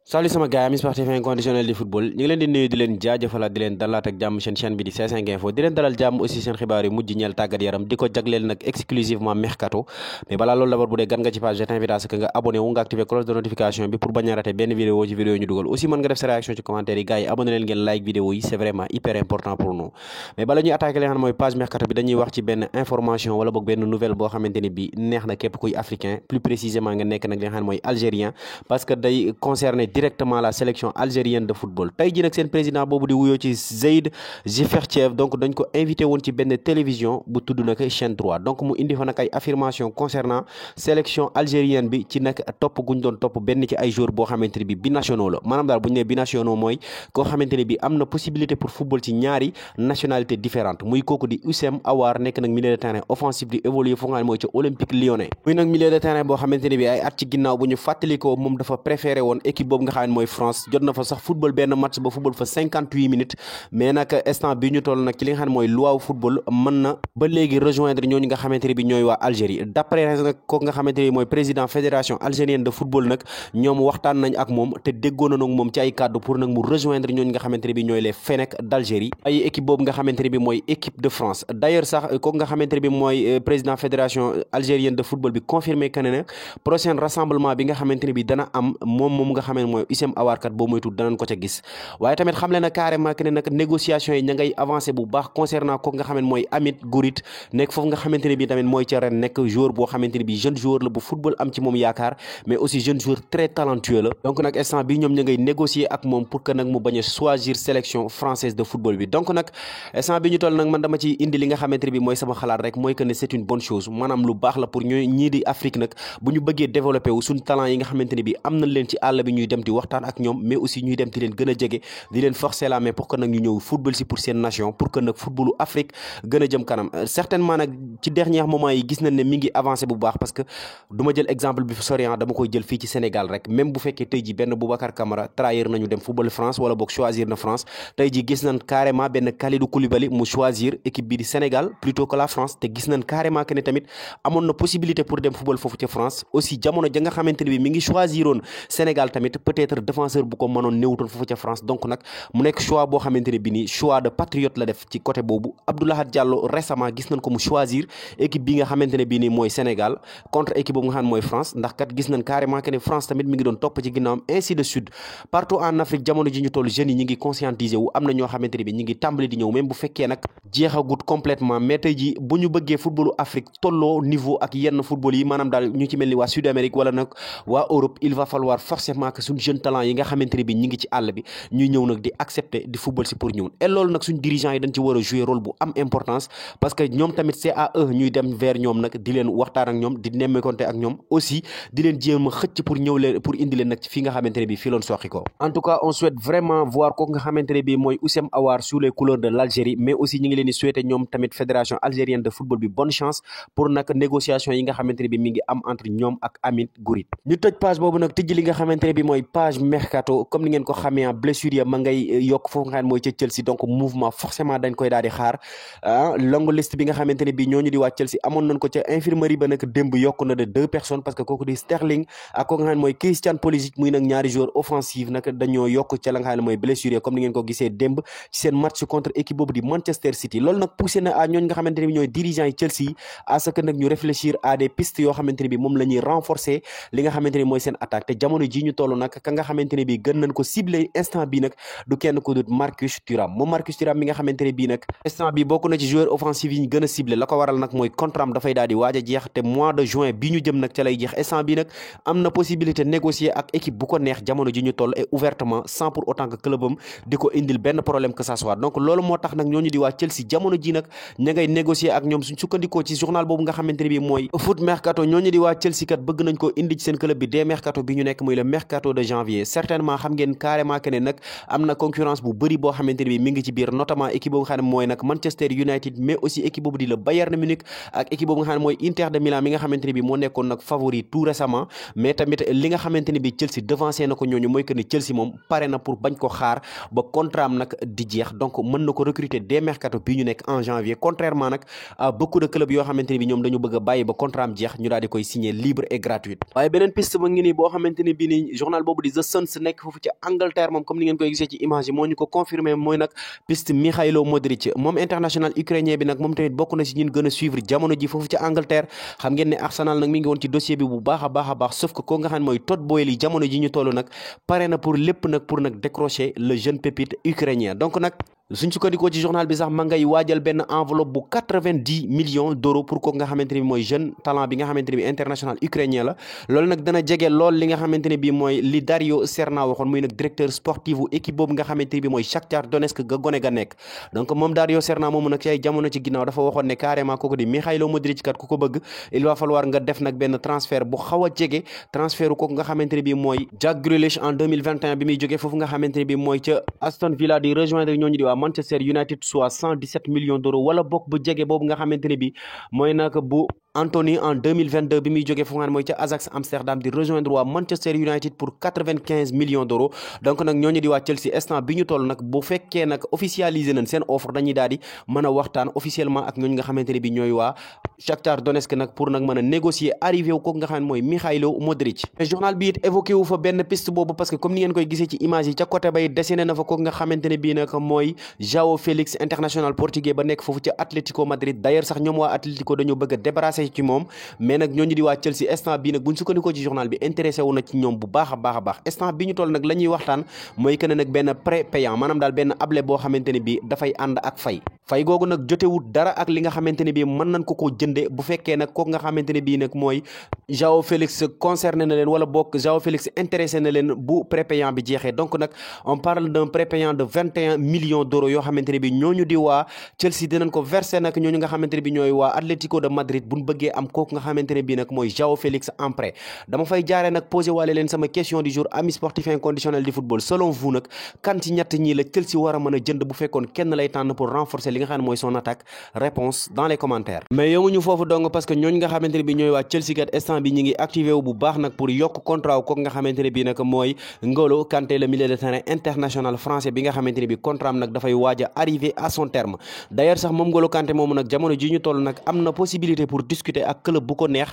salut sama gars yi sportif inconditionnel di football ñu ngi leen di nuyu di leen jaajëfalaat di leen dalaat ak jàmm seen chaîne bi di C5 Info di leen dalal jàmm aussi seen xibaar yu mujj ñeel tàggat yaram di ko jagleel nag exclusivement mercato mais balaa loolu d'abord bu dee gan nga ci page je t'invite à ce que nga abonné wu nga activer cloche de notification bi pour bañ a rater benn vidéo ci vidéo ñu dugal aussi mën nga def sa réaction ci commentaire yi gars yi abonné leen ngeen like vidéo yi c'est vraiment hyper important pour nous mais bala ñuy attaquer li nga xam ne mooy page mercato bi dañuy wax ci benn information wala boog benn nouvelle boo xamante ni bi neex na képp kuy africain plus précisément nga nekk nag li nga xam ne mooy algérien parce que day concerner directement la sélection algérienne de football tey ji nag seen président boobu di wuyoo ci Zeid Jefertchev donc dañ ko invité woon ci benn télévision bu tudd nag chaîne 3 donc mu indi fa nag ay affirmation concernant sélection algérienne bi ci nag topp guñ doon topp benn ci ay joueurs boo xamante ne bi binationaux la maanaam daal bu ñu nee binationaux mooy koo xamante ne bi am na possibilité pour football ci ñaari nationalité différente muy kooku di Houssem Aouar nekk nag milieu de terrain offensif di évoluer foo nga xam ne mooy ca Olympique Lyonnais muy nag milieu de terrain boo xamante ne bi ay at ci ginnaaw bu ñu fàttalikoo moom dafa préféré woon équipe boobu nga xam ne mooy France jot na fa sax football benn match ba football fa 58 minutes mais nag instant bi ñu toll nag ci li nga xam ne mooy loi football mën na ba léegi rejoindre ñooñu nga xamante ne bi ñooy waa Algérie d'après nag kooku nga xamante ne bi mooy président fédération algérienne de football nag ñoom waxtaan nañ ak moom te déggoo na nag moom ci ay kàddu pour nag mu rejoindre ñooñu nga xamante ne bi ñooy les Fennecs d'Algérie ay équipe boobu nga xamante ne bi mooy équipe de France d'ailleurs sax kooku nga xamante ne bi mooy président fédération algérienne de football bi confirmé que ne nag prochain rassemblement bi nga xamante ne bi dana am moom nga xamante mooy Houssem Aouar kat boo moytu danañ ko ca gis waaye tamit xam le na carrément que ne nag négociation yi ña ngay avancé bu baax concernant kooku nga xamante mooy Hamid Gourit nekk foofu nga xamante ne bi tamit mooy ca ren nekk joueur boo xamante ne bi jeune joueur la bu football am ci moom yaakaar mais aussi jeune joueur très talentueux la donc nag instant bi ñoom ña ngay négocier ak moom pour que nag mu bañ a choisir sélection française de football bi donc nag instant bi ñu toll nag man dama ci indi li nga xamante ne bi mooy sama xalaat rek mooy que ne c'est une bonne chose maanaam lu baax la pour ñu ñii di Afrique nag bu ñu bëggee développer wu suñ talent yi nga xamante ne bi am nañ leen ci àll bi ñuy dem di waxtaan ak ñoom mais aussi ñuy dem di leen gën a jege di leen forcer la main pour que nag ñu ñëw football si pour seen nation pour que nag footballu Afrique gën a jëm kanam certainement nag ci dernier moment yi gis nañ ne mi ngi avancé bu baax parce que du ma jël exemple bi soriant dama koy jël fii ci Sénégal rek même bu fekkee tey ji benn Boubacar Camara trahir nañu dem football France wala boog choisir na France tey ji gis nañ carrément benn Kalidou Koulibaly mu choisir équipe bi di Sénégal plutôt que la France te gis nañ carrément que ne tamit amoon na possibilité pour dem football foofu ci France aussi jamono ja nga xamante ne bi mi ngi choisiroon Sénégal tamit peut-être défenseur bu ko mënoon néewutoon foofu ca France donc nag mu nekk choix boo xamante ne bi nii choix de patriote la def ci côté boobu Abdoulaye Diallo récemment gis nañ ko mu choisir équipe bi nga xamante ne bii nii mooy Sénégal contre équipe boobu nga xam ne mooy France ndax kat gis nañ carrément que ne France tamit mi ngi doon topp ci ginnaawam ainsi de suite partout en Afrique jamono ji ñu toll jeunes yi ñi ngi conscientiser wu am na ñoo xamante ne bi ñi ngi tàmbali di ñëw même bu fekkee nag jeexagut complètement mais tey ji bu ñu bëggee footballu Afrique tolloo niveau ak yenn football yi maanaam daal ñu ci mel ni waa Sud Amérique wala nag waa Europe il va falloir forcément que suñ jeune talent yi nga xamante ne bi ñi ngi ci àll bi ñuy ñëw nag di accepter di football si pour ñëw et loolu nag suñ dirigeants yi dañ ci war a jouer rôle bu am importance parce que ñoom tamit c'est à eux ñuy dem vers ñoom nag di leen waxtaan ak ñoom di nemmeekonte ak ñoom aussi di leen jéem a xëcc pour ñëw leen pour indi leen nag ci fii nga xamante ne bi fii loon soxi ko en tout cas on souhaite vraiment voir kooku nga xamante ne bi mooy Houssem Aouar sous les couleurs de l'Algérie mais aussi ñi ngi leen di souhaiter ñoom tamit fédération algérienne de football bi bonne chance pour nag négociation yi nga xamante ne bi mi ngi am entre ñoom ak Hamid Gourit ñu tëj page boobu nag tijji li nga xamante ne bi mooy page mercato comme ni ngeen ko xamee blessure ya ma ngay yokk foofu nga xam ne mooy ca Chelsea donc mouvement forcément dañ koy daal di xaar longue liste bi nga xamante ne bi ñooñu di waa Chelsea amoon nañ ko ca infirmerie ba nag démb yokk na de 2 personnes parce que kooku di Sterling ak kooku nga xam ne mooy Christian Pulisic muy nag ñaari joueurs offensifs nag dañoo yokk ca la nga xam ne mooy blessure comme ni ngeen ko gisee démb ci seen match contre équipe boobu di Manchester City loolu nag poussé na à ñooñu nga xamante ne bi ñooy dirigeants yi Chelsea à ce que nag ñu réfléchir à des pistes yoo xamante ne bi moom la ñuy renforcer li nga xamante ne mooy seen attaque te jamono ji ñu toll nag ka nga xamante ne bi gën nañ ko ciblé instant bi nag du kenn ko dut Marcus Thuram moom Marcus Thuram mi nga xamante ne bii nag instant bi bokk na ci joueur offensif yi ñu gën a ciblé la ko waral nag mooy contrat am dafay daal di waaj a jeex te mois de juin bi ñu jëm nag ca lay jeex instant bi nag am na possibilité négocier ak équipe bu ko neex jamono ji ñu toll et ouvertement sans pour autant que club am di ko indil benn problème que ça soit donc loolu moo tax nag ñooñu di waa Chelsea jamono ji nag ña ngay négocier ak ñoom suñ sukkandikoo ci journal boobu nga xamante ne bii mooy foot mercato ñooñu di waa Chelsea kat bëgg nañ ko indi ci seen club bi dès mercato bi ñu nekk muy le mercato de janvier certainement xam ngeen carrément que ne nag am na concurrence bu bëri boo xamante ne bi mi ngi ci biir notamment équipe boobu nga xam ne mooy nag Manchester United mais aussi équipe boobu di le Bayern Munich ak équipe boobu nga xam ne mooy Inter de Milan mi nga xamante ne bi moo nekkoon nag favori tout récemment mais tamit li nga xamante ne bi Chelsea devancé na ko ñooñu mooy que ne Chelsea moom pare na pour bañ ko xaar ba contrat am nag di jeex donc mën na ko recruter dès mercato bi ñu nekk en janvier contrairement nag à beaucoup de clubs yoo xamante ne bi ñoom dañu bëgg a bàyyi ba contrat am jeex ñu daal di koy signer libre et gratuit waaye beneen piste ba ngi nii boo xamante ne bi ni journal boobu boobu di The Suns nekk foofu ci Angleterre moom comme ni ngeen koy gisee ci image yi moo ñu ko confirmé mooy nag piste Mikhailo Modric moom international ukrainien bi nag moom tamit bokk na si ñun gën a suivre jamono ji foofu ci Angleterre xam ngeen ne Arsenal nag mi ngi woon ci dossier bi bu baax a baax sauf que ko nga xam ne mooy Todd Boehly jamono ji ñu toll nag pare na pour lépp nag pour nag décrocher le jeune pépite ukrainien donc nag suñ sukkandikoo ci journal bi sax ma ngay waajal benn enveloppe bu 90 millions d'euros pour ko nga xamante ne bi mooy jeune talent bi nga xamante ne bi international ukrainien la loolu nag dana jege lool li nga xamante ne bi mooy li Dario Serna waxoon muy nag directeur sportif u équipe boobu nga xamante ne bi mooy Shakhtar Donetsk ga gone ga nekk donc moom Dario Serna moomu nag ci ay jamono ci ginnaaw dafa waxoon ne carrément kooku di Mikhailo Modric kat ku ko bëgg il va falloir nga def nag benn transfert bu xaw a jege transfert u kooku nga xamante ne bi mooy Jack Grealish en 2021 bi muy jógee foofu nga xamante ne bi mooy ca Aston Villa di rejoindre ñooñu di waa Manchester United soit 117 millions d'euros wala bokk bu jege boobu nga xamante ne bi mooy nag bu Anthony en 2022 bi muy jógee foofu nga xam ne mooy ca Ajax Amsterdam di rejoindre waa Manchester United pour 95 millions d'euros donc nag ñooñu di waa Chelsea instant bi ñu toll nag bu fekkee nag officialisé nañ seen offre dañuy daal di mën a waxtaan officiellement ak ñooñu nga xamante ne bi ñooy waa Shakhtar Donetsk nag pour nag mën a négocier arrivé wu kooku nga xam ne mooy Mikhailo Modric mais journal bi it évoqué wu fa benn piste boobu parce que comme ni ngeen koy gisee ci image yi ca côté bay dessiné na fa kooku nga xamante ne bii nag mooy João Félix international portugais ba nekk foofu ca Atlético Madrid d'ailleurs sax ñoom waa Atlético dañoo bëgg a débarrasser ci moom mais nag ñooñu di waa Chelsea instant bii nag buñ sukkandikoo ci journal bi intéressé wu na ci ñoom bu baax a baax instant bi ñu toll nag la ñuy waxtaan mooy que ne nag benn prêt payant maanaam daal benn able boo xamante ne bii dafay ànd ak fay googu nag jotewut dara ak li nga xamante ne bii mën nañ ko koo jënde bu fekkee nag kooku nga xamante ne bii nag mooy João Félix concerné na leen wala boog João Félix intéressé na leen bu prépayant bi jeexee donc nag on parle d'un prépayant de 21 millions d'euros yoo xamante ne bii ñooñu di waa Chelsea dinañ ko verser nag ñooñu nga xamante ne bii ñooy waa Atlético de Madrid buñ bëggee am kooku nga xamante ne bii nag mooy João Félix en prêt dama fay jaaree nag posé waale leen sama question du jour amis sportifs inconditionnels du football selon vous nag kan ci ñett ñii la Chelsea war a mën a jënd bu fekkoon kenn lay tànn pour renforcer li nga xam ne mooy son attaque réponse dans les commentaires mais yomuñu foofu dong parce que ñooñu nga xamante ne bii ñooy waa Chelsea kat instant bi ñi ngi activé wu bu baax nag pour yokk contrat wu kooku nga xamante ne bii nag mooy N'Golo Kanté le milieu de terrain international français bi nga xamante ne bii contrat am nag dafay waaj a arrivé à son terme d'ailleurs sax moom N'Golo Kanté moomu nag jamono ji ñu toll nag am na possibilité pour discuter ak club bu ko neex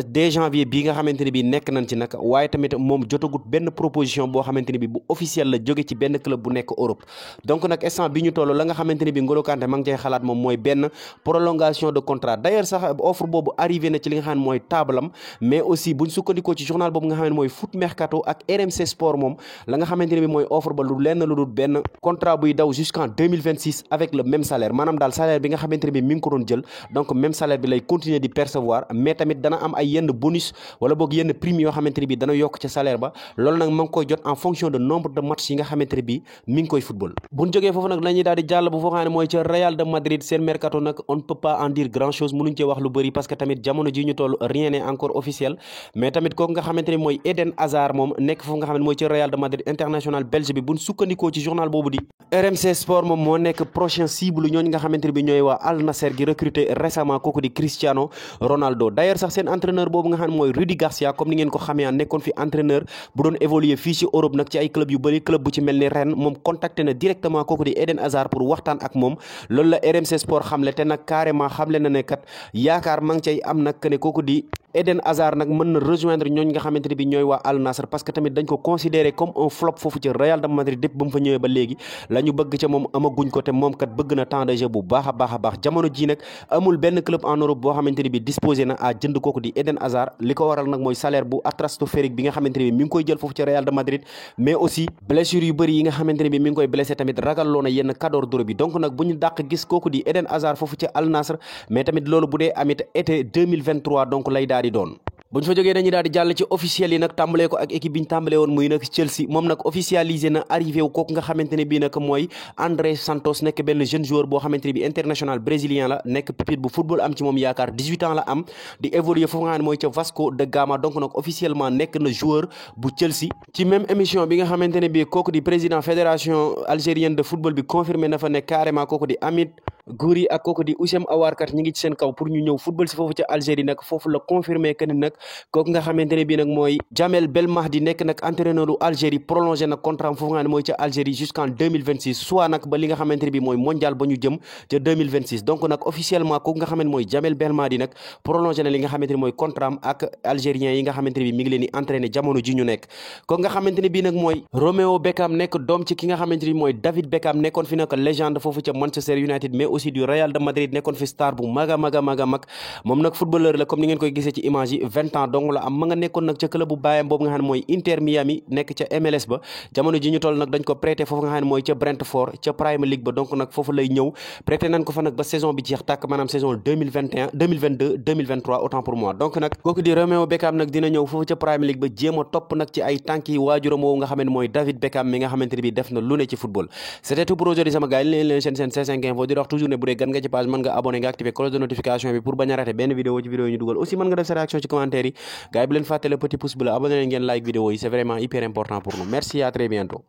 dès janvier bii nga xamante ne bii nekk nañ ci nag waaye tamit moom jotagut benn proposition boo xamante ne bii bu officiel la jóge ci benn club bu nekk Europe donc nag instant bi ñu toll la nga xamante ne bii N'Golo Kanté ma ngi cay xalaat moom mooy benn prolongation de contrat d'ailleurs sax offre boobu arrivé na ci li nga xam ne mooy tabalam mais aussi buñ sukkandikoo ci journal boobu nga xam ne mooy Foot Mercato ak RMC Sport moom la nga xamante ne bii mooy offre ba lu lenn lu dul benn contrat buy daw jusqu'en 2026 avec le même salaire maanaam daal salaire bi nga xamante ne bii mi ngi ko doon jël donc même salaire bi lay continuer di percevoir mais tamit dana am ay yenn bonus wala boog yenn prime yoo xamante ne bii dana yokk ca salaire ba loolu nag ma ngi koy jot en fonction de nombre de matchs yi nga xamante ne bii mi ngi koy football buñ jógee foofu nag lañuy daal di jàll bu foo xam ne mooy ca Real de Madrid seen mercato nag on ne peut pas en dire grand chose mënuñ cee wax lu bëri parce que tamit jamono ji ñu toll rien n'est encore officiel mais tamit kooku nga xamante ne mooy Eden Hazard moom nekk foofu nga xam ne mooy ca Real de Madrid international belge bi buñ sukkandikoo ci journal boobu di RMC Sport moom moo nekk prochain cible ñooñu nga xamante ne bi ñooy waa Al Nassr gi recruté récemment kooku di Cristiano Ronaldo d'ailleurs sax seen entraîneur boobu nga xam ne mooy Rudi Garcia comme ni ngeen ko xamee nekkoon fi entraîneur bu doon évoluer fii ci Europe nag ci ay club yu bëri club bu ci mel ni Rennes moom contacté na directement kooku di Eden Hazard pour waxtaan ak moom loolu la RMC Sport xamle te nag carrément xamle na ne kat yaakaar ma ngi cay am nag ne kooku di Eden Hazard nag mën na rejoindre ñooñu nga xamante ne bi ñooy waa Al Nassr parce que tamit dañ ko considéré comme un flop foofu ci Real de Madrid dépp ba mu fa ñëwee ba léegi la ñu bëgg ca moom amaguñ ko te moom kat bëgg na temps de jeu bu baax a baax jamono ji nag amul benn club en Europe boo xamante ne bi disposé na à jënd kooku di Eden Hazard li ko waral nag mooy salaire bu stratosphérique bi nga xamante ne bi mi ngi koy jël foofu ci Real de Madrid mais aussi blessure yu bëri yi nga xamante ne bi mi ngi koy blessé tamit ragalloo na yenn cadre d'Europe bi donc nag bu ñu dàq gis kooku di Eden Hazard foofu ci Al Nassr mais tamit loolu bu dee amit été 2023 donc lay daal di doon buñ fa jógee dañuy daal di jàll ci officiel yi nag tàmbalee ko ak équipe bi ñu tàmbalee woon muy nag Chelsea moom nag officialisé na arrivé wu kooku nga xamante ne bii nag mooy André Santos nekk benn jeune joueur boo xamante ne bi international brésilien la nekk pépite bu football am ci moom yaakaar 18 ans la am di évoluer foofu nga xam ne mooy ca Vasco da Gama donc nag officiellement nekk na joueur bu Chelsea ci même émission bi nga xamante ne bi kooku di président fédération algérienne de football bi confirmé na fa ne carrément kooku di Hamid góor yi ak kooku di Houssem Aouar kat ñi ngi ci seen kaw pour ñu ñëw football si foofu ca Algérie nag foofu la confirmé que ni nag kooku nga xamante ne bii nag mooy Djamel Belmahdi nekk nag entraîneur u Algérie prolongé nag contrat am foofu nga xam ne mooy ca Algérie jusqu'en 2026 soit nag ba li nga xamante ne bii mooy mondial ba ñu jëm ca 2026 donc nag officiellement kooku nga xamante ne mooy Djamel Belmahdi nag prolongé na li nga xamante ne mooy contrat am ak algériens yi nga xamante ne bii mi ngi leen di entraîné jamono ji ñu nekk kooku nga xamante ne bii nag mooy Romeo Beckham nekk doom ci ki nga xamante ne mooy David Beckham nekkoon fi nag légende foofu ca Manchester United mais aussi du Real de Madrid nekkoon fi star bu mag a mag a mag a mag moom nag footballeur la comme ni ngeen koy gisee ci image yi 20 ans donc la am ma nga nekkoon nag ca club bu baayam boobu nga xam ne mooy Inter Miami nekk ca MLS ba jamono ji ñu toll nag dañ ko prêté foofu nga xam ne mooy ca Brentford ca Premier League ba donc nag foofu lay ñëw prêté nañ ko fa nag ba saison bi jeex tàkk maanaam saison 2021 2022 2023 autant pour moi donc nag kooku di Romeo Beckham nag dina ñëw foofu ca Premier League ba jéem a topp nag ci ay tànk yi waajuram woowu nga xam ne mooy David Beckham mi nga xamante ne bi def na lu ne ci football c'était tout pour aujourd'hui sama gars yi leen seen C5 Info di wax toujours ne bu dee gan nga ci page mën nga abonné nga activer cloche de notification bi pour bañ a rater benn vidéo ci vidéo yi ñu dugal aussi mën nga def sa réaction ci commentaire yi gars yi bu leen fàtte le petit pouce bleu abonné leen ngeen like vidéo yi c'est vraiment hyper important pour nous merci à très bientôt